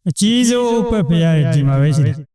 အကြီးဆုံးဥပ္ပဖရာရဲ့ဒီမှာပဲရှိတယ်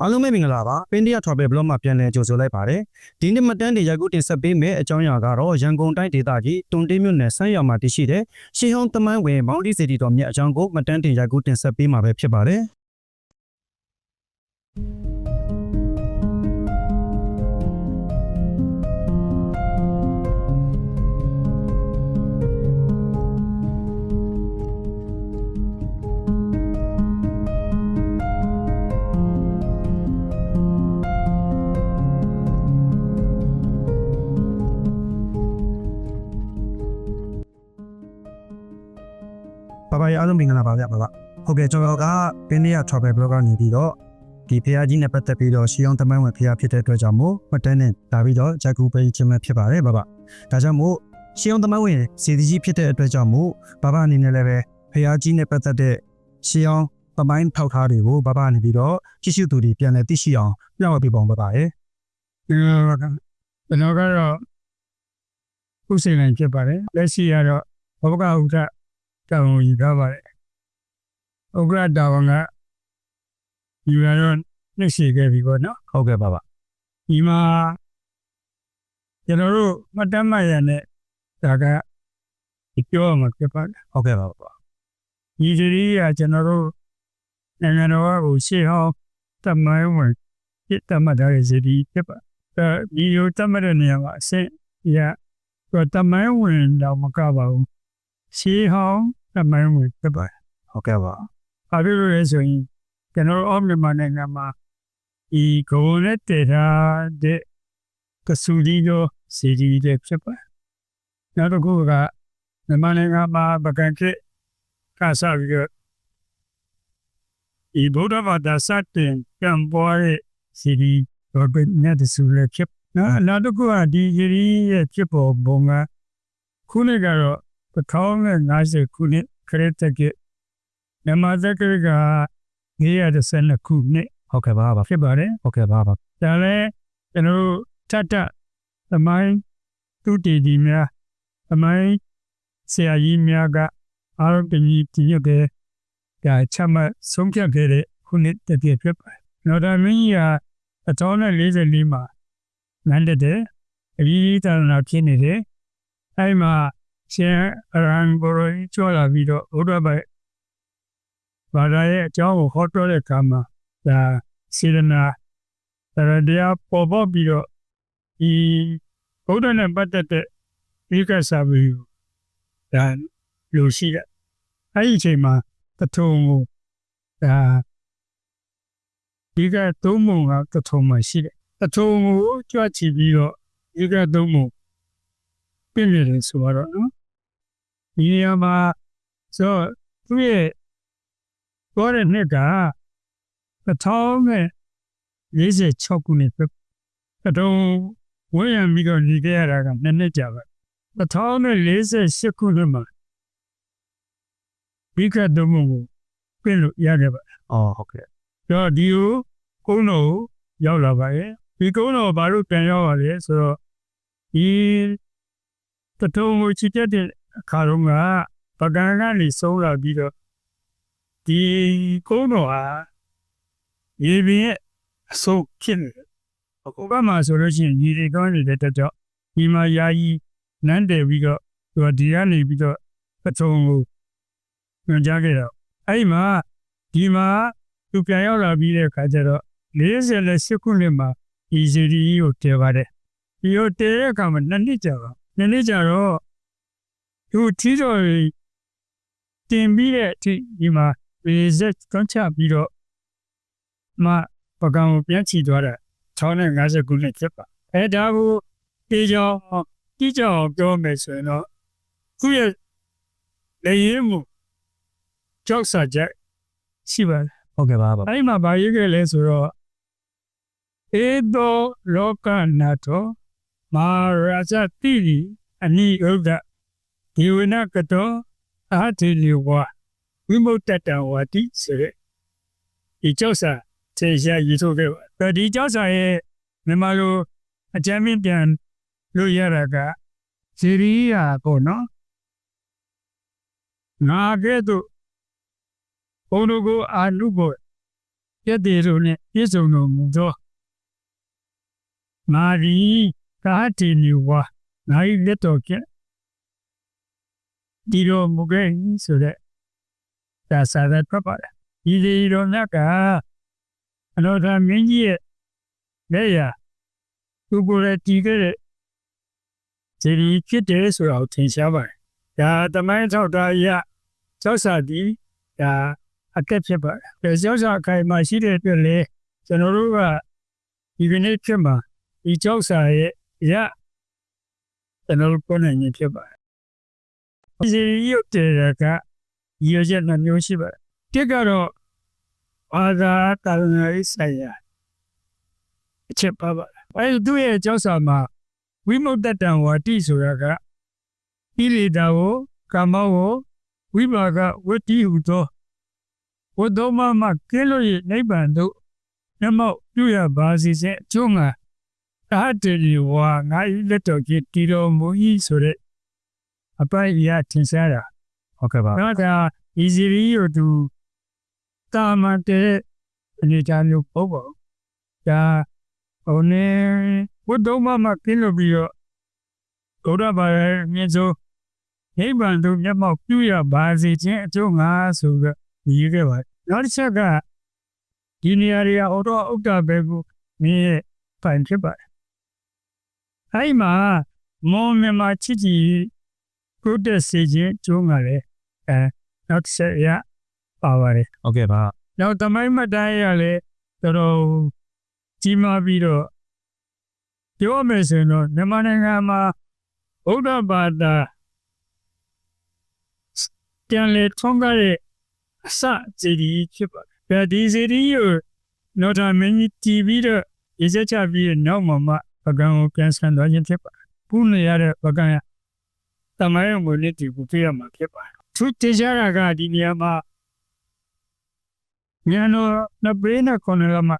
အားလုံးပဲမင်္ဂလာပါပင်တရထွာပဲဘလော့မှာပြန်လည်ကြိုဆိုလိုက်ပါတယ်ဒီနေ့မှတ်တမ်းတွေရိုက်ကူးတင်ဆက်ပေးမယ်အကြောင်းအရာကတော့ရန်ကုန်တိုင်းဒေသကြီးတွန်တေးမြို့နယ်ဆန်းရွာမှာတည်ရှိတဲ့ရှေးဟောင်းသမိုင်းဝင်မောင်တီစီတီတော်မြတ်အကြောင်းကိုမှတ်တမ်းတင်ရိုက်ကူးတင်ဆက်ပေးမှာပဲဖြစ်ပါတယ်ဘာအားလုံးမင်္ဂလာပါဗျဘာဟုတ်ကဲ့ကျွန်တော်ကပင်တရထွာပဲဘလော့ကနေပြီးတော့ဒီဖရာကြီးနဲ့ပတ်သက်ပြီးတော့ရှေးဟောင်းသမိုင်းဝင်ဖရာဖြစ်တဲ့အတွက်ကြောင့်မို့မှတ်တမ်းနဲ့လာပြီးတော့ဂျက်ကူပေးခြင်းပဲဖြစ်ပါတယ်ဘာဒါကြောင့်မို့ရှေးဟောင်းသမိုင်းဝင်စီတီကြီးဖြစ်တဲ့အတွက်ကြောင့်မို့ဘာအနေနဲ့လည်းပဲဖရာကြီးနဲ့ပတ်သက်တဲ့ရှေးဟောင်းသမိုင်းထောက်ထားတွေကိုဘာအနေပြီးတော့ကြည့်ရှုသူတွေပြန်လည်သိရှိအောင်ပြသပေးပုံပါရဲ့ကျွန်တော်ကတော့ဥစိန်နိုင်ဖြစ်ပါတယ်လက်ရှိကတော့ဘဝကဥဒ္ဒတောင်းယူထားပါတယ်ဥက္ကဋ္ဌတာဝန်ကယူရတော့နှိမ့်ရှိခဲ့ပြီပေါ့နော်ဟုတ်ကဲ့ပါဒီမှာကျွန်တော်တို့မှတ်တမ်းမှတ်ရတဲ့ဒါကပြောရမှာဖြစ်ပါတယ်ဟုတ်ကဲ့ပါဒီစရီးကကျွန်တော်တို့နိုင်ငံတော်ကိုရှေ့ဟောင်းသမိုင်းဝင်ပြတ်တတ်မှတ်တဲ့စရီးဖြစ်ပါတယ်ဒီလိုတတ်မှတ်တဲ့နေရာမှာအဆင့်ရသမိုင်းဝင်တော့မကပါဘူးရှေးဟောင်းသမိုင်းဝင်ဖြစ်ပါတယ်ဟုတ်ကဲ့ပါဘာဖြစ်လို့လဲဆိုရင်ကျွန်တော်တို့မြန်မာနိုင်ငံမှာဒီဂုဏ်နဲ့တည်ထားတဲ့ကဆူဒီလိုစီဒီတဲ့ဖြစ်ပါတယ်နောက်တစ်ခုကမြန်မာနိုင်ငံမှာပကံခေတ်ကစားပြီးတော့ဒီဗုဒ္ဓဘာသာစတင်ကံပွားတဲ့စီဒီတော့เป็นနဲ့တဆူလည်းဖြစ်နောက်တစ်ခုကဒီရီရဲ့ဖြစ်ပေါ်ပုံကခုနှစ်ကတော့1950ခုနှစ်ခရစ်တက်ကမြန်မာသက်ကက912ခုနှစ်ဟုတ်ကဲ့ပါဖြစ်ပါတယ်ဟုတ်ကဲ့ပါဒါလည်းကျွန်တော်တို့ထထသမိုင်းသူတည်တည်များသမိုင်းဆရာကြီးများကအားလုံးတည်တည်ရတဲ့ဒါချမှတ်ဆုံးဖြတ်ခဲ့တဲ့ခုနှစ်တည်းဖြစ်ပါတယ်နော်ဒါမင်းကြီးက1944မှာနန်းတဲ့အပြီးသာနာဖြစ်နေတယ်အဲ့မှာရှင်အရန်ဘော်ရီကျော်လာပြီးတော့ဘုရားဘာသာရဲ့အကြောင်းကိုဟောပြောတဲ့အခါမှာဒါစေရနာတရားပေါ်ပေါက်ပြီးတော့ဒီဘုရားနဲ့ပတ်သက်တဲ့ဒီကစားပြီးဒါ လူရှိတယ်အဲ့ဒီအချိန်မှာတထုံကိုဒီကသုံးပုံကတထုံမှာရှိတယ်တထုံကိုကြွချပြီးတော့ဒီကသုံးပုံပြင်နေတယ်ဆိုတော့နော်ဒီနေရာမှာဆိုသူ့ရဲ့ပေါ်တဲ့နှစ်က1046ခုနှစ်ပဲတုံးဝန်းရံပြီးတော့နေခဲ့ရတာက2နှစ်ကြာပဲ1048ခုနှစ်မှာဒီကသုံးပုံကိုပြင်လို့ရတယ်ပါ အော်ဟုတ်ကဲ့ တော့ဒီကိုကုန်းတော်ရောက်လာပါရဲ့ဒီကုန်းတော်ဘာလို့ပြန်ရောက်ရလဲဆိုတော့ဒီတထုံကိုချစ်တဲ့အခါတော့ကပကံကနေဆုံးလာပြီးတော့ဒီကုန်းတော်ဟာရေပြင်းရဲ့အဆုပ်ဖြစ်နေတယ်အခုကမှဆိုလို့ရှိရင်ရေတွေကောင်းနေတဲ့တက်တော့ဒီမှာယာယီနန်းတယ်ပြီးတော့သူကဒီကနေပြီးတော့တထုံကိုညွှန်ကြားခဲ့တော့အဲ့မှာဒီမှာသူပြန်ရောက်လာပြီးတဲ့အခါကျတော့48ခုနှစ်မှာဒီစီရီကိုတည်ပါတယ်ဒီကိုတည်တဲ့အခါမှာ2နှစ်ကြာပါ2နှစ်ကြာတော့သူထီးတော်တင်ပြီးတဲ့အထိဒီမှာရေစက်တွန်းချပြီးတော့ပကံကိုပြန်ချီသွားတာ1050ခုနှစ်ဖြစ်ပါဒါကိုတေချောင်းပြောမယ်ဆိုရင်တော့သူ့ရဲ့လေရင်မှုကြောက်စာချက်ရှိပါတယ်ဟုတ်ကဲ့ပါ အဲ့မှာဗာရေးခဲ့လဲဆိုတော့ဧသောလောကနာတောမာရာဇတိရိအနိဥဒ္ဒဒီဝနကတောအာတိလဝဝိမုတ္တတံဝတိဆိုတဲ့ဒီကြောက်စာထေရရေးထုတ်ခဲ့ပါဒီကြောက်စာရဲ့မြန်မာလိုအကြမ်းမြင့်ပြန်လို့ရတာကဇီရိယာပေါ့နော်ငါကဲ့သို့ဘုံတို့ကိုအာနုဘောပြည့်တယ်လို့နဲ့ပြည့်စုံတော်မူသောမာရီကာတီနီဝါနိုင်လက်တော်ကဒီလိုမူခဲ့ဆိုတဲ့ဒါစာရထွက်ပါတယ်ဒီလိုမြတ်ကအလောထာမင်းကြီးရဲ့လက်ရာသူကိုယ်တည်ခဲ့တဲ့ဇီရီဖြစ်တယ်ဆိုတာကိုထင်ရှားပါတယ်ဒါသမိုင်းထောက်ထားရကျောက်စာဒီဒါအကက်ဖြစ်ပါတယ်ကျောက်စာအခိုင်မှာရှိတဲ့အတွက်လေကျွန်တော်တို့ကဒီကနေ့ဖြစ်မှာဒီကျောက်စာရဲ့ကျွန်တော်တို့ကိုယ်နိုင်ဖြစ်ပါတယ်ဒီရုပ်တဲ့ကရည်ရက်နှမျိုးရှိပါတယ်တစ်ကတော့အာသာတာရဏိဆိုင်ရာအချက်ပါပါတယ်သူ့ရဲ့ကျောက်စာမှာဝိမုတ္တတံဝတိဆိုတာကဣရိတာကိုကာမောကိုဝိပါကဝတ္တိဟုသောဝတ္တမမကဲလို့နိဗ္ဗာန်သို့မျက်မှောက်ပြုရပါစေစေအကျိုးငါအာတရီဝါငါ၏လက်တော်ကြီးတီတော်မူ၏ဆိုတဲ့အပိုင်ရထင်ရှားတာဟုတ်ကဲ့ပါဒါကဤစီရီကိုသူတာမန်တဲ့အနေအထားမျိုးပေါ့ဒါဟိုနေဝတ္တမမကင်းလို့ပြီးတော့ဂုဏဘာရဲ့မြင့်စိုးနိဗ္ဗာန်သို့မျက်မှောက်ပြုရပါစေခြင်းအကျိုးငါဆိုပြီးရေးခဲ့ပါတယ်နောက်တစ်ချက်ကဒီနေရာတွေကဟောတော့ဥဒ္ဒဘေကိုမင်းရဲ့ပိုင်ဖြစ်ပါတယ်အဲ့မှာမောင်မြန်မာချစ်ကြည်ကိုတက်စေခြင်းကျိုးငါလေနောက်တစ်ချက်ရပါပါတယ်ဟုတ်ကဲ့ပါနောက်သမိုင်းမှတ်တမ်းရလဲတော်တော်ကြီးမားပြီးတော့ပြောမယ်ဆိုရင်တော့မြန်မာနိုင်ငံမှာဗုဒ္ဓဘာသာပြန်လည်ထွန်းကားတဲ့အစစီဒီဖြစ်ပါတယ်ဒီစီဒီကိုနော်တာမင်းကြီးတီးပြီးတော့ရေစက်ချပြီးနောက်မှပကံကိုပြန်ဆန်သွားခြင်းဖြစ်ပါတယ်ပူနေရတဲ့ပကံရတမိုင်းဝင်နေတီးကိုပြရမှာဖြစ်ပါတယ်သူတရားကဒီနေရာမှာညနောနပရိနခွန်လမ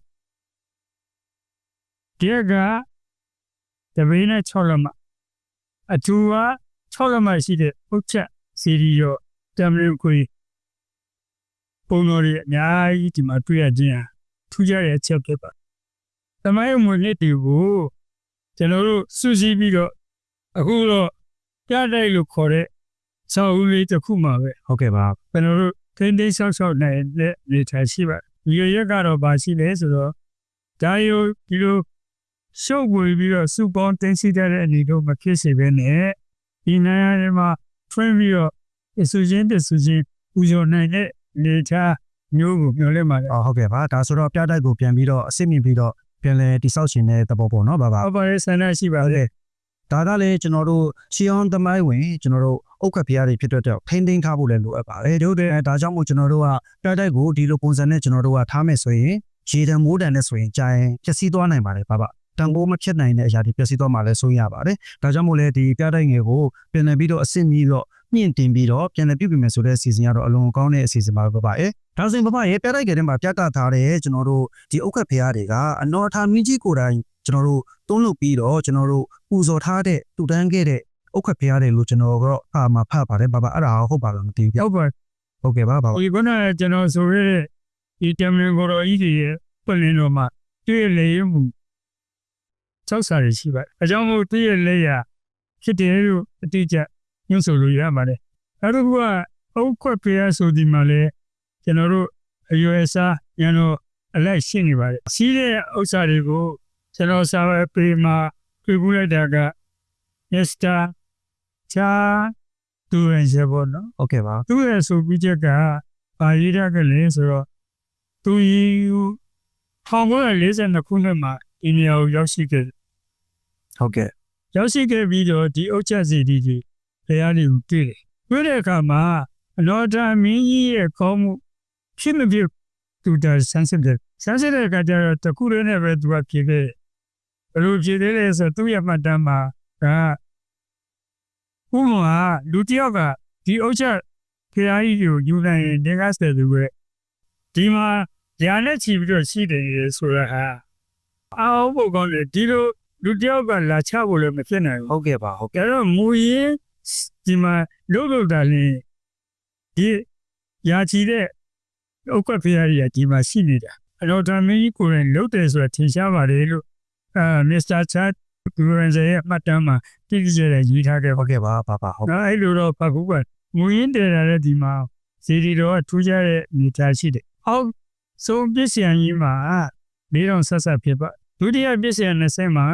ဒီကတပရိန6လမအထူးက6လမရှိတဲ့ဥစ္စာစီရီရောတမရင်ခွေပုံတော်ရအများကြီးဒီမှာတွေ့ရခြင်းထူးခြားတဲ့အချက်ဖြစ်ပါသမိုင်းဝင်နေတီကိုကျွန်တော်တို့စုစည်းပြီးတော့အခုတော့ပြတိုက်လို့ခေါ်တဲ့ဆောက်ဦးလေးတစ်ခုမှာပဲဟုတ်ကဲ့ပါကျွန်တော်တို့ထိန်းသိမ်းဆောက်နိုင်တဲ့နေထိုင်ရှိပါတယ်ဒီရက်ကတော့ပါရှိလဲဆိုတော့ဒါရိုဒီလိုရှုပ်ဝေပြီးတော့စုပေါင်းတင်းစီတဲ့အနေတို့မဖြစ်စေဘဲနဲ့ဒီနေရာမှာထွင်းပြီးတော့ ဆူချင်းပူဇော်နိုင်တဲ့နေချာမျိုးကိုမျှော်လင့်ပါတယ် ဟုတ်ကဲ့ပါဒါဆိုတော့ပြတိုက်ကိုပြန်ပြီးတော့အစစ်မြင့်ပြီးတော့ပြန်လဲတိဆောက်ရှင်တဲ့သဘောပေါ့နော်ဘာ ဟုတ်ပါတယ်ဆန္ဒရှိပါတယ် ဒါကလည်းကျွန်တော်တို့ရှီအောင်သမိုင်းဝင်ကျွန်တော်တို့အုတ်ခတ်ဖျားတွေဖြစ်တဲ့တော့ထိန်းသိမ်းထားဖို့လည်းလိုအပ်ပါတယ်တို့တဲ့ဒါကြောင့်မို့ကျွန်တော်တို့ကပြတိုက်ကိုဒီလိုပုံစံနဲ့ကျွန်တော်တို့ကထားမယ်ဆိုရင်ရေတံမိုးတံနဲ့ဆိုရင်ကြာရင်ပျက်စီးသွားနိုင်ပါတယ်ဘာတန်ဖိုးမဖြစ်နိုင်တဲ့အရာတွေပျက်စီးသွားမှလည်းဆုံးရပါတယ်ဒါကြောင့်မို့လဲဒီပြတိုက်ငယ်ကိုပြန်လည်ပြီးတော့အစစ်မြင့်တော့မြင့်တင်ပြီးတော့ပြန်လည်ပြုပြင်မယ်ဆိုတဲ့အစီအစဉ်ကတော့အလွန်ကောင်းတဲ့အစီအစဉ်ပါပဲပါရဲ့ဒါဆိုရင်ဘာရဲ့ပြတိုက်ငယ်ထဲမှာပြသထားတဲ့ကျွန်တော်တို့ဒီအုတ်ခတ်ဖျားတွေကအနော်အထာမင်းကြီးကိုယ်တိုင်ကျွန်တော်တို့တွန်းလုပ်ပြီးတော့ကျွန်တော်တို့ပူဇော်ထားတဲ့တူတန်းခဲ့တဲ့အုတ်ခတ်ဖျားတွေလို့ကျွန်တော်ကတော့မှာဖတ်ပါတယ်ဘာအဲ့ဒါဟုတ်ပါလားမသိဘူး ဟုတ်ပါ ဟုတ်ကဲ့ပါဘာ ဒီကုနာကျွန်တော်ဆိုရဲဒီတမန်ကိုတော်ကြီးရဲ့ပြည်လင်းတော်မှာတွေ့လေမှုစောက်စားရရှိပါတယ်အကြောင်းမို့တွေ့လေရဖြစ်တယ်လို့အတိအကျညွှန်ဆိုလို့ရပါတယ်အဲ့ဒါကအုတ်ခွက်ပြရဆိုဒီမှာလေကျွန်တော်တို့အရွယ်စားညတော့အလိုက်ရှင်းနေပါတယ်စီးတဲ့ဥစ္စာတွေကိုကျွန်တော်စာပေမှာတွေ့ဘူးလိုက်တာက Mr. ချာသူရင်ရပါတော့ ဟုတ်ကဲ့ပါ သူ့ရဲ့ဆိုပြီးချက်ကဘာရေးရကလေးဆိုတော့သူ1942ခုနှစ်မှာအိန္ဒိယကိုရောက်ရှိခဲ့ ဟုတ်ကဲ့ ရောက်ရှိခဲ့ပြီးတော့ဒီအုတ်ချက်စီဒီကြီးတရားတွေကိုတွေ့တယ်တွေ့တဲ့အခါမှာအလောတာမင်းကြီးရဲ့ကောင်းမှုဖြစ်မဖြစ်သူတာဆန်းစစ်တဲ့ကကြတော့တခုလေးနဲ့ပဲသူကဖြေခဲ့ဘယ်လိုဖြေသေးလဲဆိုတော့သူ့ရဲ့မှတ်တမ်းမှာကဥမာလူတစ်ယောက်ကဒီအုတ်ချက်ဖျားကြီးကိုယူနိုင်ရင်တင်ကားဆက်သူပဲဒီမှာညာနဲ့ချီပြီးတော့ရှိတယ်ဆိုတာဟာအောက်ဘုတ်ကောင်းတယ်ဒီလိုလူတစ်ယောက်ကလာချဖို့လည်းမဖြစ်နိုင်ဘူး ဟုတ်ကဲ့ပါဟုတ်ကဲ့ ဒါတော့မူရင်းဒီမှာလို့တာလင်းဒီရာချီတဲ့အုတ်ကွက်ဖျားကြီးကဒီမှာရှိနေတာအလောတာမင်းကြီးကိုယ်တိုင်လုတ်တယ်ဆိုတာထင်ရှားပါတယ်လို့မစ္စတာချတ်သူရန်ဇေရဲ့မှတ်တမ်းမှာတိတိကျကျရေးထားခဲ့ ဟုတ်ကဲ့ပါဟုတ် နော်အဲ့လိုတော့ဖတ်ဘူးကမူရင်းတယ်တဲ့ဒီမှာဇီဒီတော်ကထူးခြားတဲ့အနေအထားရှိတယ်အောက်ဆုံးပစ္စယံကြီးမှာလေးတော်ဆက်ဆက်ဖြစ်ပါဒုတိယပစ္စယံ20မှာ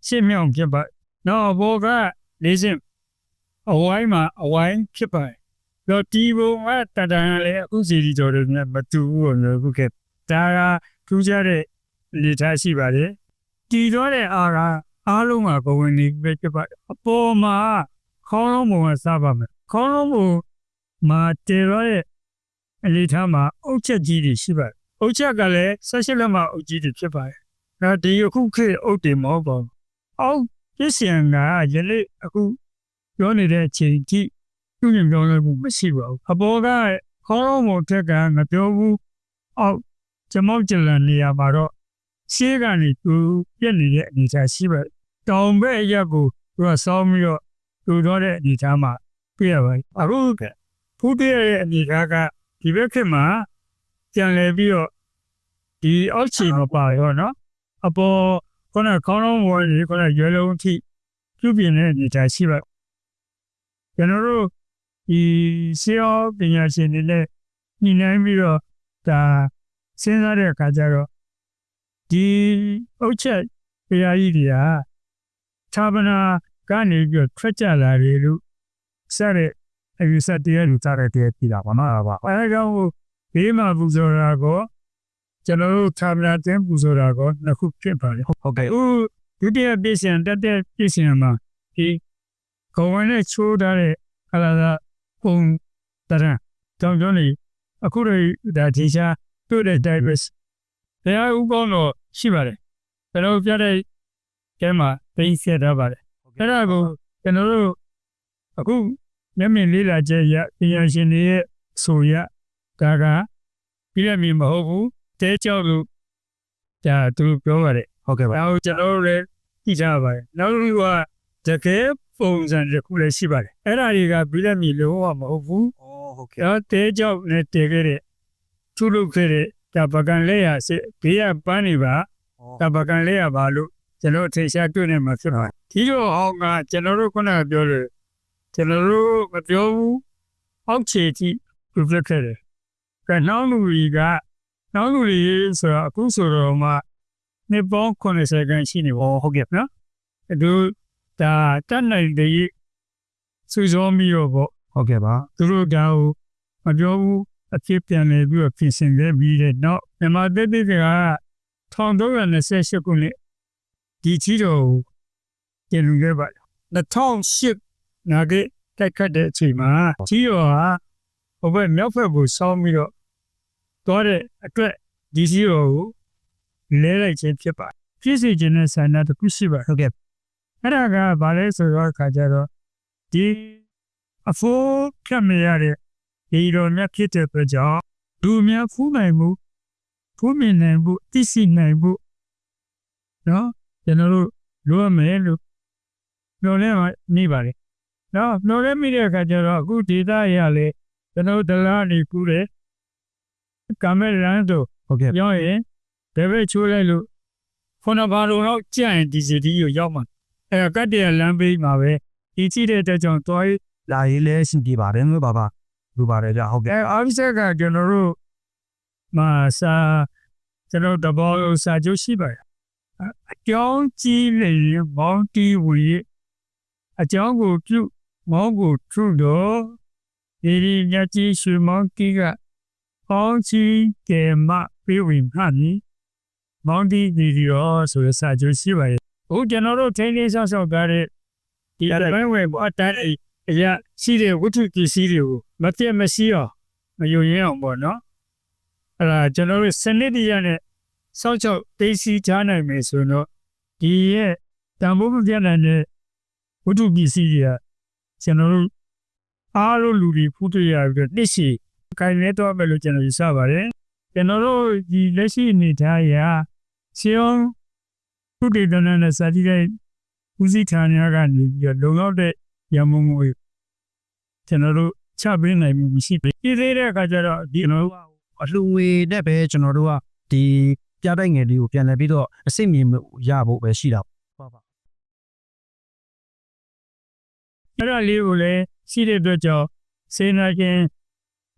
ရှင်းမြောင်ဖြစ်ပါနောက်ဘောကလေးစင်အဝိုင်းမှာအဝိုင်းဖြစ်ပါတယ်တော့ဒီဘုံကတတန်လည်းအခုဇီဒီတော်တွေနဲ့မတူဘူးလို့ခုကဒါကထူးခြားတဲ့အနေအထားရှိပါတယ်ဒီတော့တဲ့အားလုံးကဘဝင်နေပဲဖြစ်ပါတယ်အပေါ်မှာခေါင်းလုံးပုံကစားပါမယ်ခေါင်းလုံးပုံမှာတေရရဲ့အနေထားမှာအုတ်ချက်ကြီးတွေရှိပါတယ်အုတ်ချက်ကလည်း16လက်မအုတ်ကြီးတွေဖြစ်ပါတယ်ဒါဒီအခုခေတ်အုတ်တွေမဟုတ်ပါဘူးအောက်ပစ္စယံကယနေ့အခုပြောနေတဲ့အချိန်ကြီးသူ့ရင်ပြောလို့မရှိပါဘူးအပေါ်ကခေါင်းလုံးပုံထက်ကမပြောဘူးအောက်ကျမောက်ကျလန်နေရာမှာတော့ရှေးကနေသူပြက်နေတဲ့အနေအထားရှိပါတယ်တောင်ဘက်အရက်ကိုသူကစောင်းပြီးတော့တူတော့တဲ့အနေအထားမှာပြရပါတယ်အခုဖူးပြရဲ့အနေအထားကဒီဘက်ခေတ်မှာကြံလည်ပြီးတော့ဒီအောက်ခြေမပါရောနော်အပေါ်ခေါင်းလုံးဝင်ဒီရွယ်လုံးအထိပြုပြင်တဲ့အနေအထားရှိပါကျွန်တော်တို့ဒီဆေးရောပညာရှင်တွေနဲ့ညှိနှိုင်းပြီးတော့ဒါစဉ်းစားတဲ့အခါကျတော့ဒီအုတ်ချက်ဖျားကြီးတွေကသာဗနာကနေပြီးတော့ထွက်ကြလာတယ်လို့စတဲ့အယူဆတရားလူစားတဲ့ပြည်တာပါနော်အဲဒါကြောင့်ဘေးမှာပူဇော်တာကိုကျွန်တော်တို့သာဗနာတင်ပူဇော်တာကိုနှစ်ခုဖြစ်ပါတယ်ဟုတ်ကဲ့ ဒုတိယပစ္စယံတက်တဲ့ပစ္စယံမှာဒီကောင်းဝင်နဲ့ချိုးထားတဲ့အလားပုံတရံကြောင့်နေအခုတော့ဒါဒီချာတွေ့တဲ့ diverse တရားဥပဒေတော့ရှိပါတယ်ကျွန်တော်ပြတဲ့ကျမ်းမှာသိစေထားပါတယ်အဲ့ဒါကိုကျွန်တော်တို့အခုမျက်မြင်လေးလာချက်ရပညာရှင်တွေရဲ့ဆိုရဒါကပြည့်မြင်မဟုတ်ဘူးတဲကြောက်လို့ဒါသူပြောပါတယ် ဟုတ်ကဲ့ပါ နောက်ကျွန်တော်တို့လည်းကြည့်ကြပါတယ်နောက်တစ်ခုကတကယ်ပုံစံတစ်ခုလည်းရှိပါတယ်အဲ့ဒါတွေကပြည့်မြင်လို့မဟုတ်ဘူး ဟုတ်ကဲ့ တဲကြောက်နဲ့တဲခဲ့တဲ့သူ့လုပ်ခဲ့တဲ့ဒါပကံလဲရစစ်ဘေးကပန်းနေပါဒါပကံလဲရပါလို့ကျွန်တော်ထေရှားတွေ့နေမှာဖြစ်ပါတယ်ဒီလိုအောင်ကကျွန်တော်တို့ခုနကပြောတယ်ကျွန်တော်တို့မပြောဘူးအောက်ခြေထိပြပြခဲ့တယ်ကဲနောက်လူတွေကနောက်လူတွေဆိုတာအခုဆိုတော့မှနေပေါင်း90ခန်းရှိနေပါဟုတ်ကဲ့နော်သူဒါတတ်နိုင်တဲ့စူးစောပြီးတော့ပေါ့ ဟုတ်ကဲ့ပါ သူတို့ဒါကိုမပြောဘူးအဖြစ်ပြန်နေပြီးတော့ပြင်ဆင်ခဲ့ပြီးတဲ့နောက်မြန်မာပြည်က1328ခုနှစ်ဒီကြီးတော်ကိုပြင်လူခဲ့ပါ2008နာဂစ်တိုက်ခတ်တဲ့အချိန်မှာကြီးတော်ဟာဟိုဘက်မြောက်ဘက်ကိုဆောင်းပြီးတော့သွားတဲ့အတွက်ဒီကြီးတော်ကိုလဲလိုက်ခြင်းဖြစ်ပါဖြစ်စေခြင်းနဲ့ဆန္ဒတစ်ခုရှိပါဟုတ်ကဲ့အဲ့ဒါကဘာလဲဆိုတော့ခါကြတော့ဒီအဖို့ဖြတ်မရတဲ့ဒီတော်မြတ်ဖြစ်တဲ့အတွက်ကြောင့်လူများဖူးနိုင်မှုဖူးမြင်နိုင်မှုသိရှိနိုင်မှုနော်ကျွန်တော်တို့လိုရမယ်လို့ပြောလဲနေပါလေနော်ပြောလဲမိတဲ့အခါကျတော့အခုဒေတာရလေကျွန်တော်ဒလာနေကူတယ်ကင်မရာတို့ ဟုတ်ကဲ့ ပြောရင်ဘယ်ဘက်ချိုးလိုက်လို့ခုနဘာလို့တော့ကြရင်ဒီစီဒီကိုရောက်မှာအဲ့ကတ်တရလမ်းပေးမှာပဲဒီကြည့်တဲ့အတွက်ကြောင့်တွား လာရေးလဲရှင်ပြပါတယ်လို့ပါလူပါတယ်ကြဟုတ်ကဲ့ အားစက်ကကျွန်တော်တို့မှာစာကျွန်တော်တဘောစာချုပ်ရှိပါတယ်အကြောင်းကြီးလေမောင်းတီးဝေအကြောင်းကိုပြုမောင်းကိုထုတော့ဒီညကြီးရွှေမောင်းတီးကပေါင်းချီကဲမပြေဝင်မှနီမောင်းတီးဒီရောဆိုရစာချုပ်ရှိပါတယ်ဟုတ်ကျွန်တော်တို့ထိန်းသိမ်းဆောင်ဆောင်ကြတဲ့ဒီအပိုင်းဝယ်အတန်းအရာရှိတဲ့ဝတ္ထုပစ္စည်းတွေကိုမပြတ်မရှိအောင်မယုံရင်အောင်ပေါ့နော်အဲ့ဒါကျွန်တော်တို့စနစ်တရနဲ့စောင့်ရှောက်သိသိချနိုင်မယ်ဆိုတော့ဒီရဲ့တန်ဖိုးမပြတ်နိုင်တဲ့ဝတ္ထုပစ္စည်းတွေကကျွန်တော်တို့အားလုံးလူတွေဖူးတွေ့ရပြီးတော့တစ်ရှိကိုင်နေတော့မယ်လို့ကျွန်တော်ယူဆပါတယ်ကျွန်တော်တို့ဒီလက်ရှိအနေထားအရရှင်းအောင်သူတေတနာနဲ့စာကြည့်တဲ့ဦးစီးဌာနကနေပြီးတော့လုံလောက်တဲ့ရမုံငွေကျွန်တော်တို့ချပေးနိုင်မှုမရှိဘူး။ဒီသေးတဲ့အခါကျတော့ဒီကျွန်တော်တို့ အလှငွေနဲ့ပဲကျွန်တော်တို့ကဒီပြတိုက်ငယ်လေးကိုပြန်လည်ပြီးတော့အစိမ့်မြင်ရဖို့ပဲရှိတာပါပါ အဲ့ဒါလေးကိုလည်းရှိတဲ့အတွက်ကြောင့်စေနာချင်း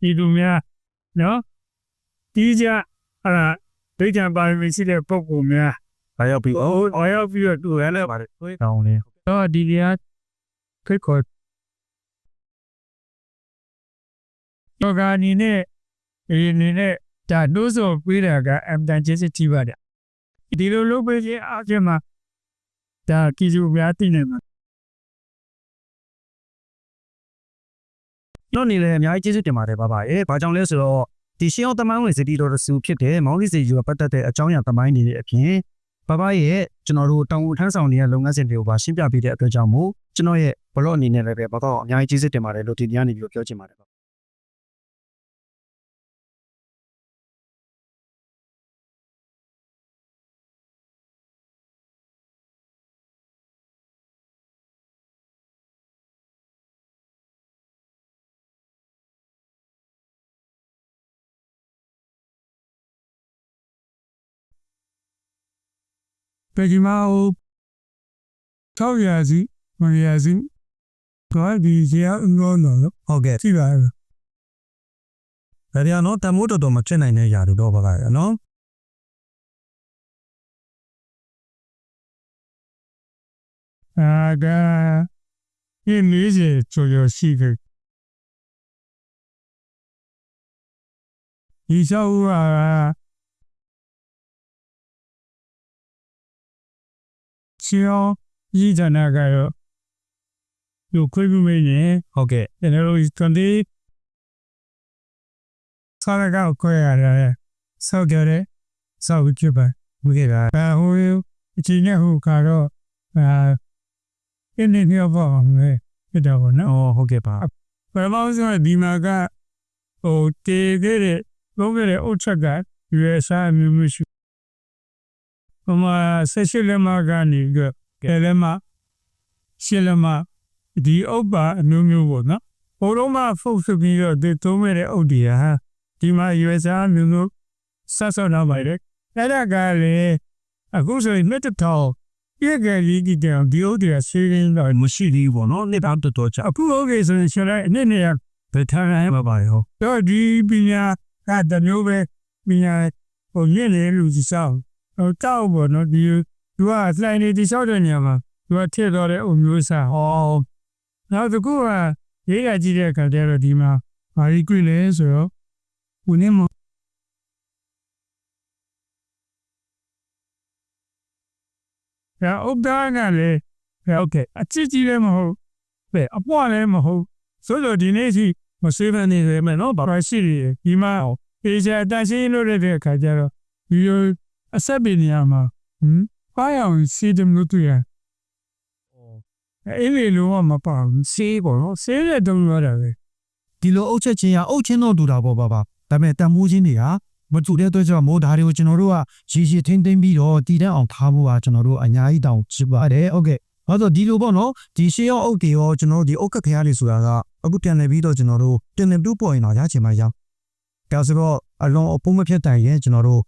ဒီလူများနော်ဒီကြအဲ့ဒါဒိဋ္ဌံပါရမီရှိတဲ့ပုဂ္ဂိုလ်များ ဘာရောက်ပြီးအော် အော်ရောက်ပြီးတော့သူလည်းပါတယ် တောင်းလေး တော့ဒီတရားခိတ်ခေါ်တော့ကအနေနဲ့ဒီအနေနဲ့ဒါဒုဆိုပေးတာကအမ်တန်ကျေးဇူးကြီးပါတယ်ဒီလိုလုပ်ပေးခြင်းအပြင်မှာဒါကြည့်စုများသိနေမှာ တော့နေလည်းအများကြီးကျေးဇူးတင်ပါတယ်ပါပါ။ဘာကြောင့်လဲဆိုတော့ဒီရှင်းအောင်တမိုင်းဝင်စတီတော်စုဖြစ်တဲ့မောင်လေးစီယူပတ်သက်တဲ့အကြောင်းအရာတမိုင်းနေတဲ့အပြင်ပါပါရဲ့ကျွန်တော်တို့တောင်ဝန်ထမ်းဆောင်နေတဲ့လုပ်ငန်းစဉ်တွေကိုပါရှင်းပြပေးတဲ့အတွက်ကြောင့်မို့ကျွန်တော်ရဲ့ဘလော့အနေနဲ့လည်းဘာကောအများကြီးကျေးဇူးတင်ပါတယ်လို့ဒီညနေပြီးပြောချင်ပါတယ်ပါဒီမှာထောက်ရစီမရစီတော့ဒီကြီးအောင်တော့ ဟုတ်ကဲ့ ကြည့်ပါဦး ဒါရီနော်တမိုးတော်တော်မဖြစ်နိုင်တဲ့ຢာတွေတော့ပါပါရနော် ဒါဒီနေ့ကျဆိုရရှိခဲ့ဒီဆောက်ဟာချီအောင်ဤဇနာကတော့လူခွေးမှုမင်းနဲ့ ဟုတ်ကဲ့ ကျွန်တော်တို့20ဆာကောက်ခွဲရတယ်ဆောက်ကြတယ်ဆောက်ကြပါ ဟုတ်ကဲ့ပါ ဟိုအချိန်နဲ့ဟိုကတော့င်းနေနေပေါ့လေဖြစ်တော့ဗောနော် အော်ဟုတ်ကဲ့ပါ ပထမဆုံးဒီမှာကဟိုတေခဲ့တဲ့လုံးခဲ့တဲ့အုတ်ချက်က USA မျိုးမျိုးရှိဟိုမှာဆက်ရှိလက်မကနေကဲလက်မရှင်းလက်မဒီအုတ်ပါအမျိုးမျိုးပေါ့နော်ဟိုတော့မှဖုတ်ဆိုပြီးတော့ဒီသုံးမဲ့တဲ့အုတ်တွေဟာဒီမှာ USA မျိုးမျိုးဆက်ဆောက်လာပါတယ်အဲ့ဒါကလေအခုဆိုရင်နှစ်ထောင်ပြည့်ကြလေးကြီးတောင်ဒီအုတ်တွေဆေးရင်းတော့ မရှိသေးဘူးပေါ့နော်နှစ်ပေါင်းတော်တော်ကြာ အခုဟုတ်ကဲ့ဆိုရင်ရှင်လိုက်အနေနဲ့ဘယ်ထားရမှာပါရောတော့ဒီပညာကတမျိုးပဲပညာဟိုရင်းနေလူကြီးစောင်းဟိုတောက်ပေါ့နော်ဒီသူကလှိုင်းနေတိဆောက်တဲ့နေရာမှာသူကထည့်တော့တဲ့အုံမျိုးစားဟောနောက်တစ်ခုကဒီ ရေးကကြည့်တဲ့အခါကျတော့ဒီမှာဘာကြီးတွေ့လဲဆိုတော့ဝင်နေမှာဥပဒါကလည်းโอเคအချစ်ကြီးလည်းမဟုတ်ပဲအပွားလည်းမဟုတ်ဆိုတော့ဒီနေ့စီမဆွေးနွေးနေတယ်မယ်နော်ဘာလို့ရှိရဒီမှာပေချာတန်ရှင်းလို့တဲ့အခါကျတော့ဒီလိုအဆက်ပေးနေရမှာဘာအောင်စီတယ်လို့တွေ့ရအဲ့ဒီလိုမှမပါဘူးစေးပေါ့နော်စေးတဲ့တုံးရတာပဲ ဒီလိုအုပ်ချက်ချင်းကအုပ်ချင်းတော့တူတာပေါ့ပါဒါပေမဲ့တန်မိုးချင်းတွေကမတူတဲ့အတွက်ကြောင့်မိုးဓာတွေကိုကျွန်တော်တို့ကရေရှည်ထိမ့်သိမ့်ပြီးတော့တည်တဲ့အောင်ထားဖို့ကကျွန်တော်တို့အများကြီးတောင်းချပါတယ်ဟုတ်ကဲ့ဘာလို့ဒီလိုပေါ့နော်ဒီရှေးရောက်အုပ်တွေရောကျွန်တော်တို့ဒီအုပ်ကဖျားတွေဆိုတာကအခုပြန်လည်ပြီးတော့ကျွန်တော်တို့တင်တင်တူးပေါ်ရင်တော့ရချင်မှရအောင်ဒါဆိုတော့အလုံးအပုံးမဖြစ်တိုင်ရင်ကျွန်တော်တို့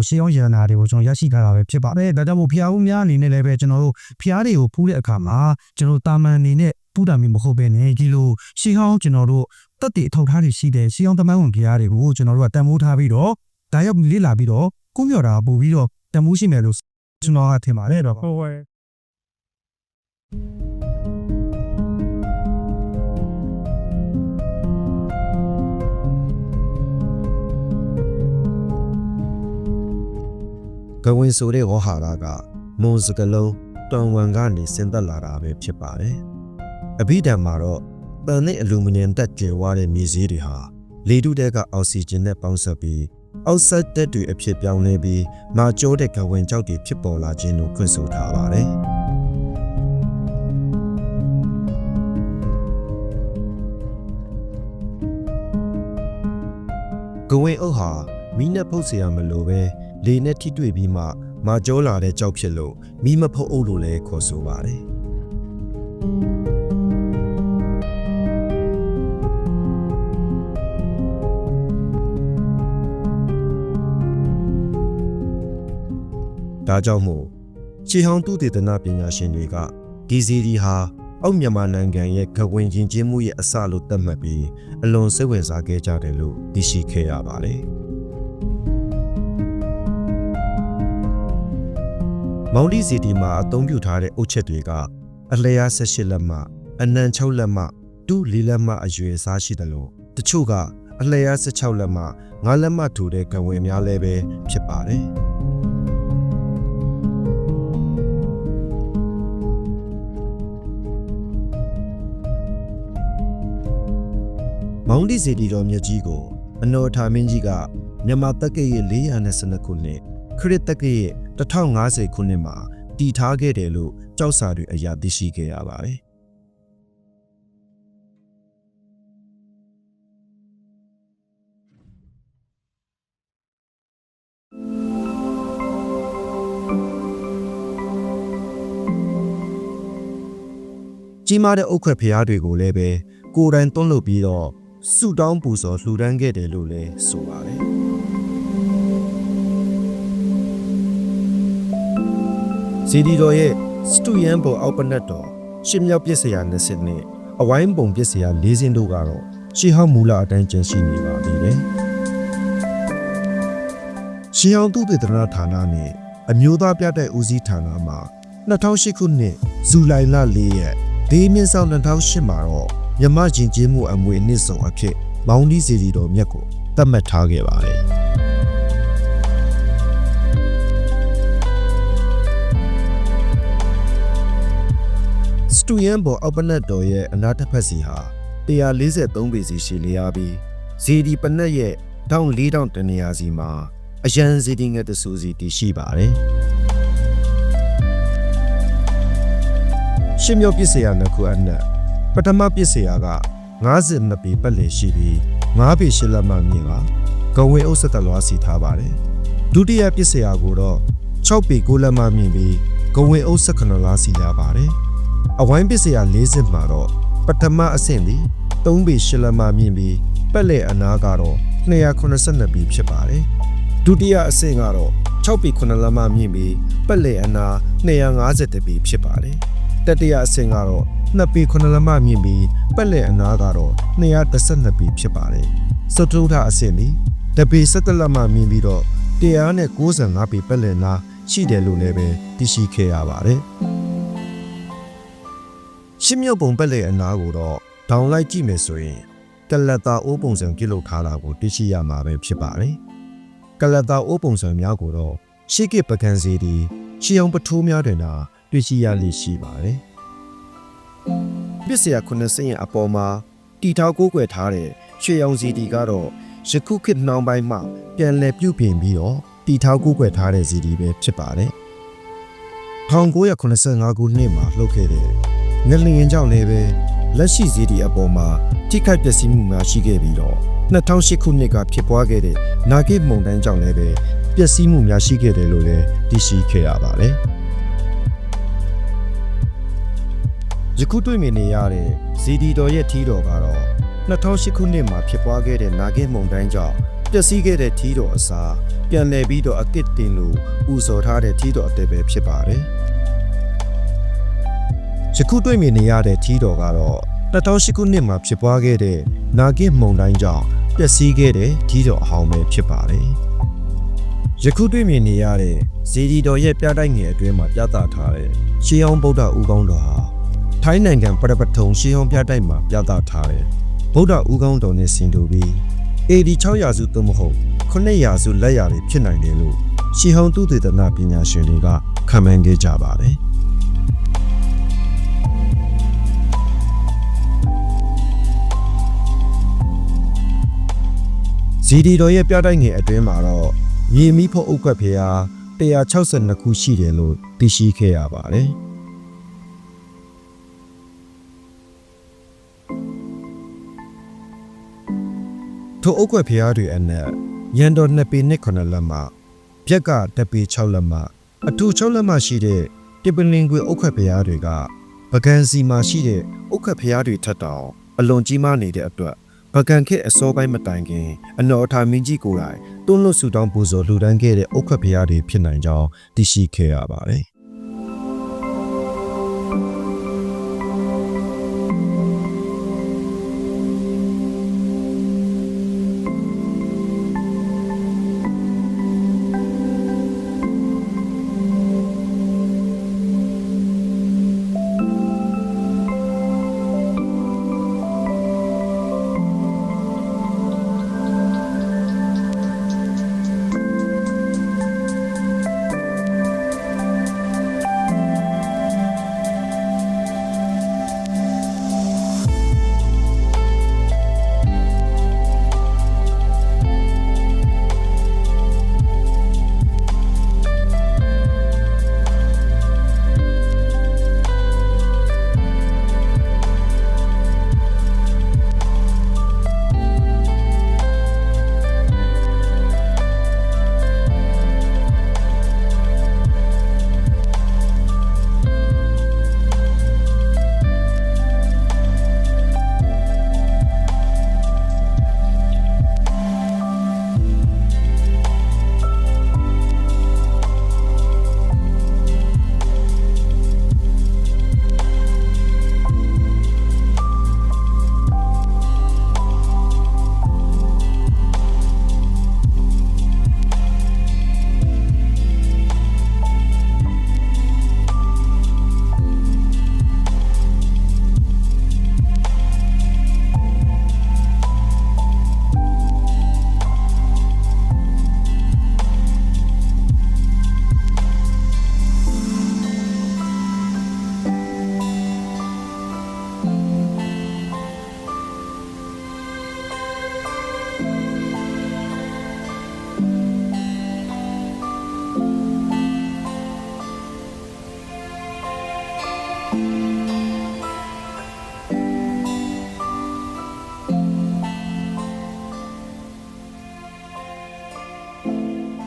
ရှေးရောက်ရတနာတွေကိုကျွန်တော်ရရှိထားတာပဲဖြစ်ပါတယ်ဒါကြောင့်မို့ဖျားဦးများအနေနဲ့လည်းပဲကျွန်တော်တို့ဖျားတွေကိုဖူးတဲ့အခါမှာကျွန်တော်တာမန်အနေနဲ့ပူတာမျိုးမဟုတ်ဘဲနဲ့ဒီလိုရှေးဟောင်းကျွန်တော်တို့တက်တည်အထောက်ထားတွေရှိတယ်ရှေးဟောင်းသမိုင်းဝင်ဖျားတွေကိုကျွန်တော်တို့ကတန်ဖိုးထားပြီးတော့ဒါရောက်လေ့လာပြီးတော့ကုမြော်တာပို့ပြီးတော့တန်ဖိုးရှိမယ်လို့ကျွန်တော်ကထင်ပါတယ်တော့ဟုတ်ကဲ့ကဝင်ဆိုတဲ့ဝဟာရကမွန်စကလုံးတောင်ဝန်ကနေဆင်းသက်လာတာပဲဖြစ်ပါတယ်။အဘိဓမ္မာတော့ပန်နဲ့အလူမီနီယမ်တက်ကျဲဝါတဲ့မြေစည်းတွေဟာလေထုတဲကအောက်ဆီဂျင်နဲ့ပေါင်းစပ်ပြီးအောက်ဆိုက်တက်တွေအဖြစ်ပြောင်းလဲပြီးမာကျိုးတဲ့ကဝင်ကြောက်တွေဖြစ်ပေါ်လာခြင်းလို့ခွင့်ဆိုထားပါတယ်။ကဝင်အုပ်ဟာမီးနဲ့ဖုတ်เสียမလို့ပဲလေနဲ့ထိတွေ့ပြီးမှမာကျောလာတဲ့ကြောက်ဖြစ်လို့မီးမဖုတ်အုပ်လို့လည်းခေါ်ဆိုပါတယ်။ဒါကြောင့်မို့ရှေးဟောင်းသုတေသနပညာရှင်တွေကဒီစီဒီဟာအောက်မြန်မာနိုင်ငံရဲ့ကဝင်ချင်းချင်းမှုရဲ့အစလို့သတ်မှတ်ပြီးအလွန်စိတ်ဝင်စားခဲ့ကြတယ်လို့သိရှိခဲ့ရပါတယ်။မောင်ဒီစီတီမှာအသုံးပြုထားတဲ့အုတ်ချက်တွေကအလျား18လက်မှအနံ6လက်မှတူ4လက်မှအရွယ်အစားရှိတယ်လို့တချို့ကအလျား16လက်မှ9လက်မှထူတဲ့ကဝင်များလည်းပဲဖြစ်ပါတယ်။မောင်ဒီစီတီတော်မြတ်ကြီးကိုအနော်ထာမင်းကြီးကမြန်မာတက္ကရာ412ခုနှစ်ခရစ်တက္ကရာ1050ခုနှစ်မှာတည်ထားခဲ့တယ်လို့ကြောက်စာတွေအရာသိရှိခဲ့ရပါတယ်ကြီးမားတဲ့အုတ်ခွက်ဖျားတွေကိုလည်းပဲကိုယ်တိုင်သွန်းလုပ်ပြီးတော့ဆုတောင်းပူဇော်လှူဒန်းခဲ့တယ်လို့လည်းဆိုပါတယ်စီဒီတော်ရဲ့စတူယန်ပေါ်အောက်ပနတ်တော်ရှစ်မြောက်ပြည့်စရာ20နဲ့အဝိုင်းပုံပြည့်စရာ4စင်းတို့ကတော့ရှေးဟောင်းမူလအတိုင်းကျန်ရှိနေပါသေးတယ်ရှေးဟောင်းသုတေသနဌာနနဲ့အမျိုးသားပြတဲ့ဦးစီးဌာနမှာ2008ခုနှစ်ဇူလိုင်လ4ရက်ဒေးမြင့်ဆောင်2008မှာတော့မြမယဉ်ကျေးမှုအမွေအနှစ်ဆောင်အဖြစ်မောင်ဒီစီဒီတော်မြတ်ကိုသတ်မှတ်ထားခဲ့ပါတယ်စတူယန်ပေါ်အောက်ပနတ်တော်ရဲ့အနာတစ်ဖက်စီဟာ143ပေစီရှည်လျားပြီးဇီဒီပနတ်ရဲ့1400တနေရာစီမှာအရန်ဇီဒီငတ်တဆူစီတည်ရှိပါတယ်ရှင်းမြောက်ပြည့်စရာနှစ်ခုအနက်ပထမပြည့်စရာက52ပေပတ်လည်ရှိပြီး9ပေ8လက်မှမြင့်ကဂဝင်အုပ်ဆက်တလွားစီထားပါတယ်ဒုတိယပြည့်စရာကိုတော့6ပေ9လက်မှမြင့်ပြီးဂဝင်အုပ်ဆက်9လွားစီရပါတယ်အဝိုင်းပစ္စယ40မှာတော့ပထမအဆင့်သည်3ပေ8လက်မှမြင့်ပြီးပက်လက်အနားကတော့282ပေဖြစ်ပါတယ်ဒုတိယအဆင့်ကတော့6ပေ9လက်မှမြင့်ပြီးပက်လက်အနား250ပေဖြစ်ပါတယ်တတိယအဆင့်ကတော့2ပေ9လက်မှမြင့်ပြီးပက်လက်အနားကတော့212ပေဖြစ်ပါတယ်စတုထအဆင့်သည်တပေ17လက်မှမြင့်ပြီးတော့195ပေပက်လက်နားရှိတယ်လို့လည်းပဲသိရှိခဲ့ရပါတယ်ရှင်းမြုပ်ပုံပက်လက်အနားကိုတော့ ဒေါင်လိုက်ကြည့်မယ်ဆိုရင်ကလတ်သားအိုးပုံစံပြုလုပ်ထားတာကိုသိရှိရမှာပဲဖြစ်ပါတယ်။ကလတ်သားအိုးပုံစံများကိုတော့ရှေးကပကံစီဒီရှေးအောင်ပထိုးများတွင်သာတွေ့ရှိရလိမ့်ရှိပါတယ်။ပစ္စယခုနှစ်စင်းရဲ့အပေါ်မှာတီထောက်ကိုးကွယ်ထားတဲ့ရွှေရောင်စီဒီကတော့ယခုခေတ်နှောင်းပိုင်းမှာပြန်လည်ပြုပြင်ပြီးတော့တီထောက်ကိုးကွယ်ထားတဲ့စီဒီပဲဖြစ်ပါတယ်။1985ခုနှစ်မှာလှုပ်ခဲ့တဲ့ငလျင်ကြောင့်လည်းပဲလက်ရှိစီဒီအပေါ်မှာထိခိုက်ပျက်စီးမှုများရှိခဲ့ပြီးတော့2008ခုနှစ်ကဖြစ်ပွားခဲ့တဲ့နာဂစ်မုန်တိုင်းကြောင့်လည်းပဲပျက်စီးမှုများရှိခဲ့တယ်လို့လည်းသိရှိခဲ့ရပါတယ်။ယခုတွေ့မြင်နေရတဲ့ဇီဒီတော်ရဲ့ထီးတော်ကတော့2008ခုနှစ်မှာဖြစ်ပွားခဲ့တဲ့နာဂစ်မုန်တိုင်းကြောင့်ပျက်စီးခဲ့တဲ့ထီးတော်အစားပြန်လည်ပြီးတော့အကစ်တင်လို့ဥဆော်ထားတဲ့ထီးတော်အသေးပဲဖြစ်ပါတယ်။ယခုတွေ့မြင်နေရတဲ့ထီးတော်ကတော့2008ခုနှစ်မှာဖြစ်ပွားခဲ့တဲ့နာဂစ်မုန်တိုင်းကြောင့်ပျက်စီးခဲ့တဲ့ထီးတော်အဟောင်းပဲဖြစ်ပါတယ်။ယခုတွေ့မြင်နေရတဲ့ဇီဒီတော်ရဲ့ပြတိုက်ငယ်အတွင်းမှာပြသထားတဲ့ရှေးဟောင်းဗုဒ္ဓဦးခေါင်းတော်ဟာထိုင်းနိုင်ငံပရပထုံရှေးဟောင်းပြတိုက်မှာပြသထားတဲ့ဗုဒ္ဓဦးခေါင်းတော်နဲ့ဆင်တူပြီး AD 6ရာစုသို့မဟုတ်9ရာစုလက်ရာတွေဖြစ်နိုင်တယ်လို့ရှေးဟောင်းသုတေသနပညာရှင်တွေကခန့်မှန်းခဲ့ကြပါတယ်။ဇီဒီတော်ရဲ့ပြတိုက်ငယ်အတွင်းမှာတော့မြေမီးဖို့အုတ်ကွက်ဖျား162ခုရှိတယ်လို့သိရှိခဲ့ရပါတယ်။ထိုအုတ်ကွက်ဖျားတွေအနက်ရန်တော်2ပေနဲ့9လက်မှပြက်က1ပေ6လက်မှအထူ6လက်မှရှိတဲ့တိပလင်ကွေအုတ်ကွက်ဖျားတွေကပကံစီမှာရှိတဲ့အုတ်ကွက်ဖျားတွေထက်တောင်အလွန်ကြီးမားနေတဲ့အတွက်ပကံခေတ်အစောပိုင်းမတိုင်ခင်အနော်အထာမင်းကြီးကိုယ်တိုင်တွန်းလွတ်ဆူတောင်းပူဇော်လှူဒန်းခဲ့တဲ့အုတ်ခွက်ဖျားတွေဖြစ်နိုင်ကြောင်းသိရှိခဲ့ရပါတယ်။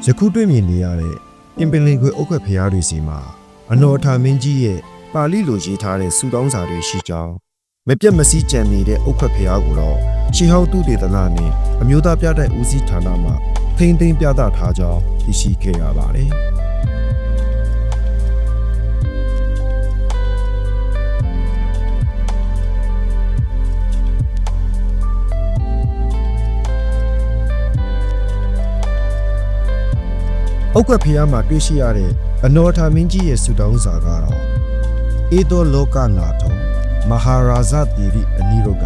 ယခုတွေ့မြင်နေရတဲ့အင်ပင်လင်ခွေအုတ်ခွက်ဖျားတွေစီမှာအနော်အထာမင်းကြီးရဲ့ပါဠိလိုရေးထားတဲ့စုတောင်းစာတွေရှိကြောင်းမပြတ်မစည်းကြံနေတဲ့အုတ်ခွက်ဖျားကိုတော့ရှေးဟောင်းသုတေသနနဲ့အမျိုးသားပြတိုက်ဦးစီးဌာနမှထိန်းသိမ်းပြသထားကြောင်းသိရှိခဲ့ရပါတယ်။အုတ်ကွက်ဖျားမှာတွေ့ရှိရတဲ့အနော်ထာမင်းကြီးရဲ့ဆုတောင်းစာကတော့ဧသောလောကနာထော မဟာရာဇတီရိအနိရုက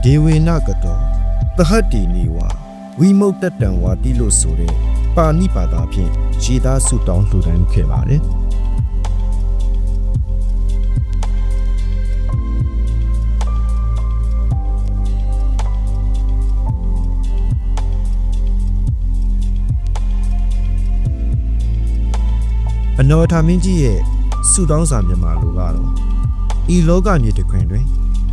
ဒေဝေနကတောသဟတိနေဝဝိမုတ်တတံဝါတိလို့ဆိုတဲ့ပါဏိပါဒဖြင့်ခြေသားဆုတောင်းလှူဒန်းခဲ့ပါတယ်အနောထာမင်းကြီးရဲ့ဆုတောင်းစာမြန်မာလိုကတော့ဤလောကမြေတစ်ခွင်တွင်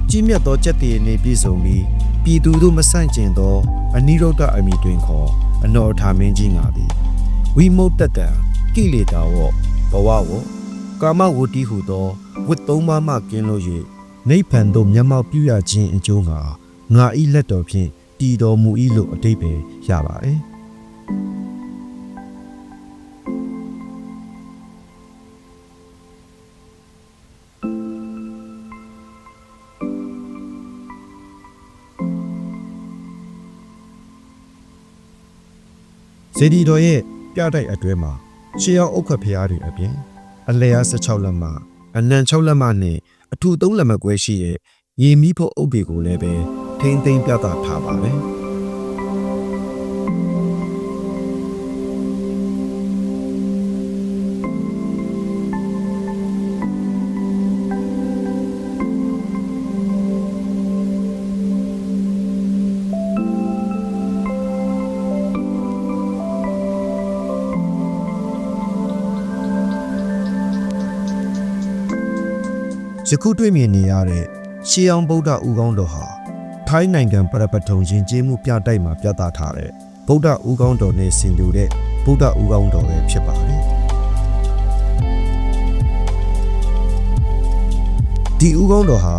ကြီးမြတ်သောကျက်တည်နေပြည့်စုံပြီးပြည်သူတို့မဆန့်ကျင်သောအနိရုဒ္ဓအမိတွင်ခေါ်အနောထာမင်းကြီးငါသည်ဝိမုတ်တတံကိလေသာဝဘဝဝကာမဝတ္တိဟုသောဝတ်သုံးပါးမှကင်းလို့၍နိဗ္ဗာန်သို့မျက်မှောက်ပြုရခြင်းအကျိုးငါဤလက်တော်ဖြင့်တည်တော်မူ၏လို့အဓိပ္ပာယ်ရပါတယ်စေတီတော်ရဲ့ပြတိုက်အတွဲမှာရှေးအောင်ဥက္ခဖျားတွေအပြင်အလျား16လက်မှအနံ6လက်မှနဲ့အထူ3လက်မှကွဲရှိတဲ့ရေမီးဖို့အုပ်တွေကိုလည်းပဲထိမ့်သိမ်းပြသထားပါတယ်ယခုတွေ့မြင်နေရတဲ့ရှေးအောင်ဗုဒ္ဓဦးခေါင်းတော်ဟာထိုင်းနိုင်ငံပရပထုံယဉ်ကျေးမှုပြတိုက်မှာပြသထားတဲ့ဗုဒ္ဓဦးခေါင်းတော်နဲ့ဆင်တူတဲ့ဗုဒ္ဓဦးခေါင်းတော်ပဲဖြစ်ပါတယ်ဒီဦးခေါင်းတော်ဟာ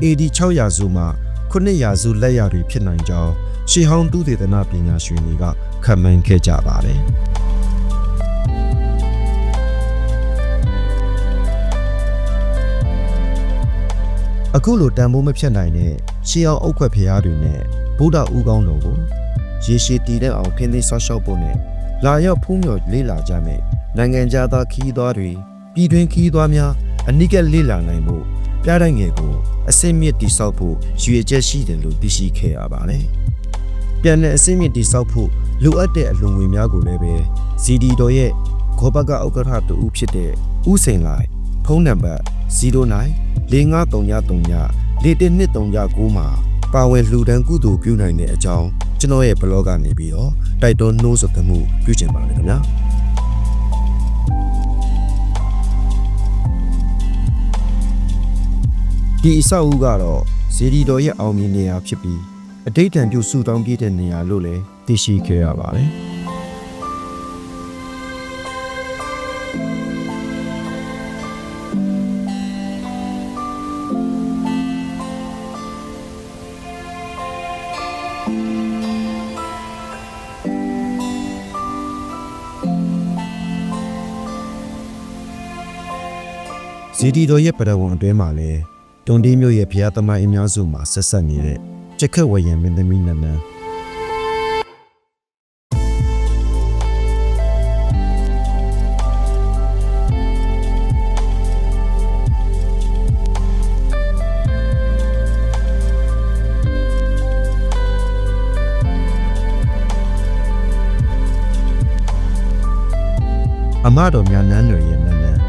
AD 6ရာစုမှ9ရာစုလက်ရာတွေဖြစ်နိုင်ကြောင်းရှေးဟောင်းသုတေသနပညာရှင်တွေကခန့်မှန်းခဲ့ကြပါတယ်အခုလိုတန်ဖိုးမဖြတ်နိုင်တဲ့ရှေးအောင်အုတ်ခွက်ဖျားတွေနဲ့ဗုဒ္ဓဦးခေါင်းတော်ကိုရေရှည်တည်တဲ့အောင်ခင်းသိမ်းဆောက်ရှောက်ဖို့နဲ့လာရောက်ဖူးမြော်လေ့လာကြမယ်နိုင်ငံခြားသားခီးသွားတွေပြည်တွင်းခီးသွားများအနိကလေ့လာနိုင်ဖို့ပြတိုက်ငယ်ကိုအစိမ့်မြစ်တိဆောက်ဖို့ရည်ရွယ်ချက်ရှိတယ်လို့သိရှိခဲ့ရပါတယ်။ပြန်လည်အစိမ့်မြစ်တိဆောက်ဖို့လိုအပ်တဲ့အလုံငွေများကိုလည်းပဲစီဒီတော်ရဲ့ခောဘကဥက္ကဋ္ဌတူဦးဖြစ်တဲ့ဦးစိန်လိုက်ဖုန်းနံပါတ်0945334139မှာပါဝင်လှူဒန်းကုသိုလ်ပြုနိုင်တဲ့အကြောင်းကျွန်တော်ရဲ့ဘလော့ကနေပြီးတော့တိုက်တွန်းနှိုးဆော်မှုပြုချင်ပါတယ်ခင်ဗျာဒီအဆောက်အဦကတော့ဇေဒီတော်ရဲ့အောင်မြင်နေရာဖြစ်ပြီးအဋ္ဌံပြုစုတောင်းပြတဲ့နေရာလို့လည်းသိရှိခဲ့ရပါတယ်ဇေဒီတော်ရဲ့ပရဝံအတွင်းမှာလည်းတွန်တီးမြို့ရဲ့ဘုရားသမိုင်းအများစုမှာဆက်ဆက်နေတဲ့ကြက်ခက်ဝရံမင်းသမီးနန်းနန်းအမတော်များနန်းတွေရဲ့နန်းနန်း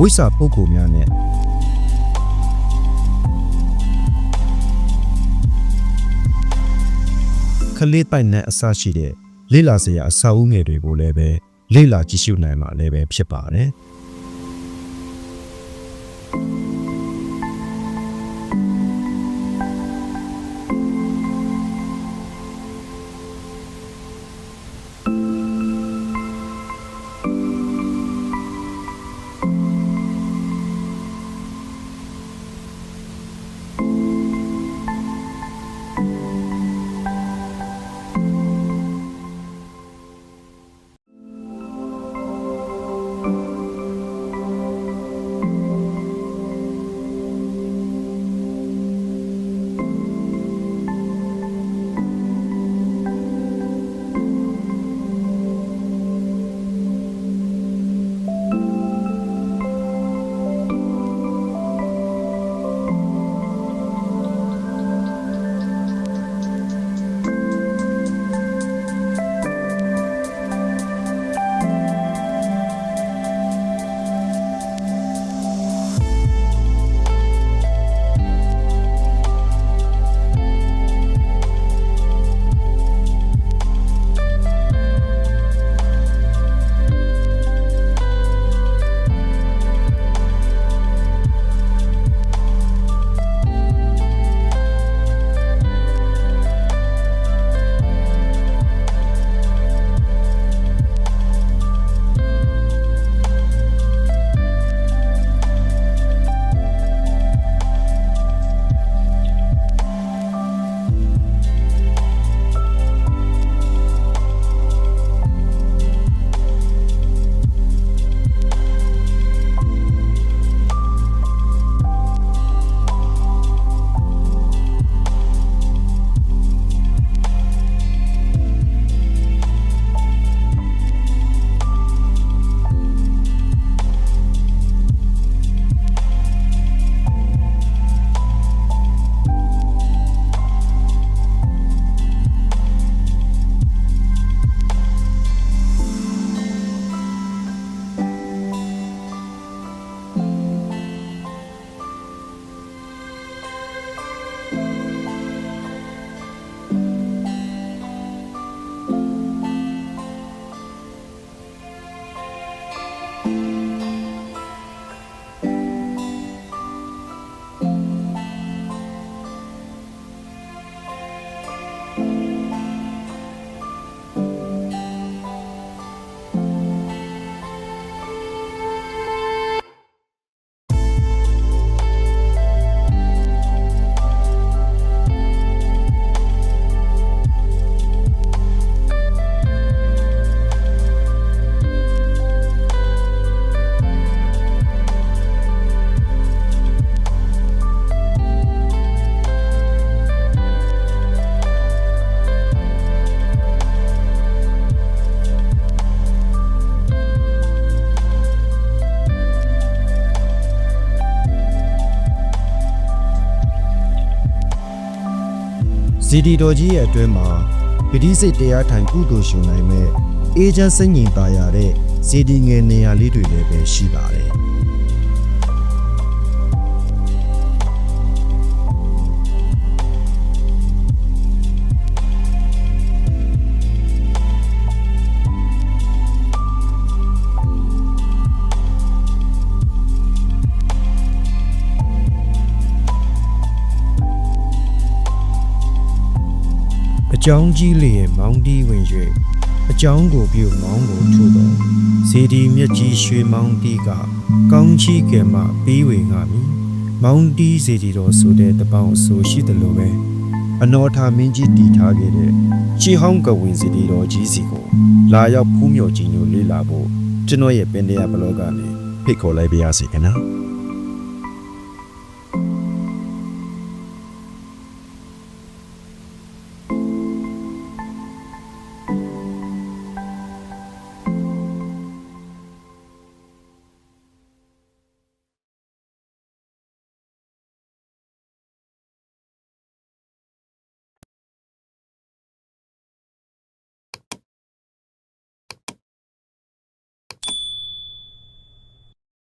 ဝိစာပုဂ္ဂိုလ်များနဲ့ခလေးပိုင်နဲ့အစရှိတဲ့လေ့လာစရာအစာအုပ်ငယ်တွေကိုလည်းပဲလေ့လာကြည့်ရှုနိုင်မှာလည်းပဲဖြစ်ပါတယ် စီဒီတော်ကြီးရဲ့အတွင်းမှာပဋိစိတ်တရားထိုင်ကုသိုလ်ရှင်နိုင်မဲ့အေဂျင့်စိတ်ငြိမ်သာရတဲ့စီဒီငယ်နေရာလေးတွေလည်းပဲရှိပါတယ်အကြောင်းကြီးလျင်မောင်းတီးဝင်၍အကြောင်းကိုပြုမောင်းကိုထုသောစေတီမြက်ကြီးရွှေမောင်းတီးကကောင်းချီးကဲမှပြီးဝေငါမည်မောင်းတီးစေတီတော်ဆိုတဲ့တပေါင်းအဆိုရှိသလိုပဲအနော်ထာမင်းကြီးတည်ထားခဲ့တဲ့ရှီဟောင်းကဝင်စေတီတော်ကြီးစီကိုလာရောက်ဖူးမြော်ကြည်ညိုလေ့လာဖို့ကျွန်တော်ရဲ့ပင်တရားဘလော့ကနေဖိတ်ခေါ်လိုက်ပါရစေခင်ဗျာ